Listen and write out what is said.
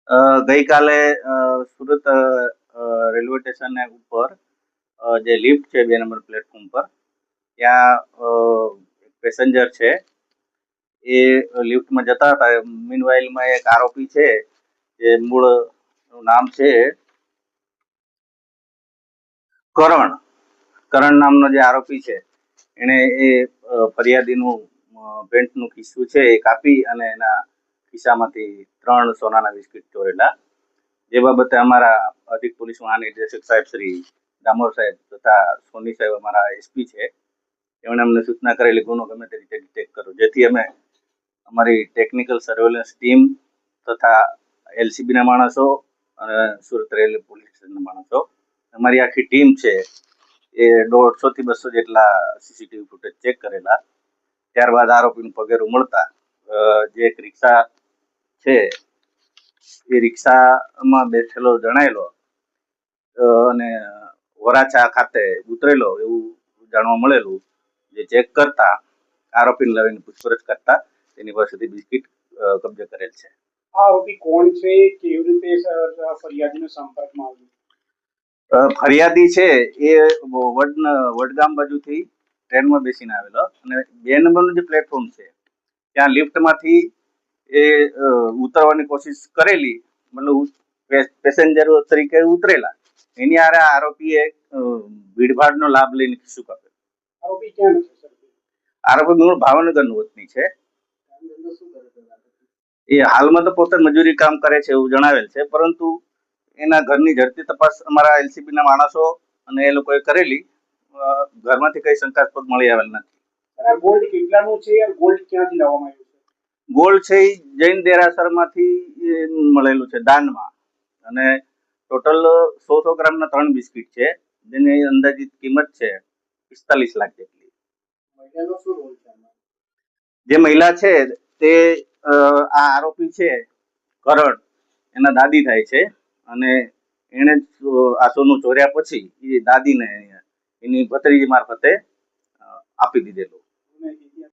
ગઈકાલે Surat railway station ઉપર જે લિફ્ટ છે 2 નંબર પ્લેટફોર્મ પર, ત્યાં એક પેસેન્જર છે એ લિફ્ટમાં જતા હતા. મીનવાઇલમાં એક આરોપી છે, જે મૂળ નામ છે કરણ નામનો જે આરોપી છે, એને એ ફરિયાદીનું પેન્ટનું ખિસ્સું છે એ કાપી અને એના ખિસ્સામાંથી 3 સોનાના બિસ્કિટ ચોરેલા. જે બાબતે અમારા અધિક પોલીસ મહાનિર્દેશક સાહેબ શ્રી દામોર સાહેબ તથા સોની સાહેબ અમારા એસપી છે, એમણે અમને સૂચના કરેલી ગુનો ગમે તે રીતે ડિટેક્ટ કરો, જેથી અમે અમારી ટેકનિકલ સર્વેલન્સ ટીમ તથા એલસીબીના માણસો અને સુરત રેલવે પોલીસ સ્ટેશનના માણસો, અમારી આખી ટીમ છે એ 150 થી 200 જેટલા સીસીટીવી ફૂટેજ ચેક કરેલા. ત્યારબાદ આરોપીનું પગેરું મળતા જે એક રિક્ષા છે એ રિક્ષામાં બેઠેલો જણાયેલો અને વરાછા ખાતે ઉતરેલો એવું જાણવા મળેલું. જે ચેક કરતા આરોપીને લાવીને પૂછપરછ કરતા તેની પાસેથી બિસ્કિટ કબજે કરેલ છે. આ આરોપી કોણ છે, કેવી રીતે ફરિયાદીનો સંપર્કમાં આવ્યો? ફરિયાદી છે એ વડગામ બાજુથી ટ્રેનમાં બેસીને આવેલો અને 2 નંબરનું જે પ્લેટફોર્મ છે ત્યાં લિફ્ટમાંથી એ ઉતરવાની કોશિશ કરેલી, મતલબ પેસેન્જર તરીકે ઉતરેલા. એની આરે આરોપીએ ભીડભાડનો લાભ લઈને ખિસ્સું કાપેલું. આરોપી ક્યાં છે? આરોપી મૂળ ભાવનગરનું વતની છે. એ હાલમાં તો પોતે મજૂરી કામ કરે છે એવું જણાવેલ છે, પરંતુ એના ઘરની ઝડપી તપાસ અમારા એલસીબીના માણસો અને એ લોકોએ કરેલી. ઘરમાંથી કઈ શંકાસ્પદ મળી આવેલ નથી. ગોલ્ડ કેટલાનું છે? ગોલ્ડ ક્યાંથી લાવવામાં આવ્યું છે? ગોલ્ડ છે એ જૈન દેરાસરમાંથી મળેલું છે દાનમાં, અને ટોટલ 100 ગ્રામના 3 બિસ્કિટ છે, જેની અંદાજિત કિંમત છે 45 લાખ જેટલી. મહિલાનો શું રોલ છે? જે મહિલા છે તે આ આરોપી છે કરણ, એના દાદી થાય છે, અને એને આ સોનું ચોર્યા પછી એ દાદીને એની ભત્રીજી મારફતે આપી દીધેલું.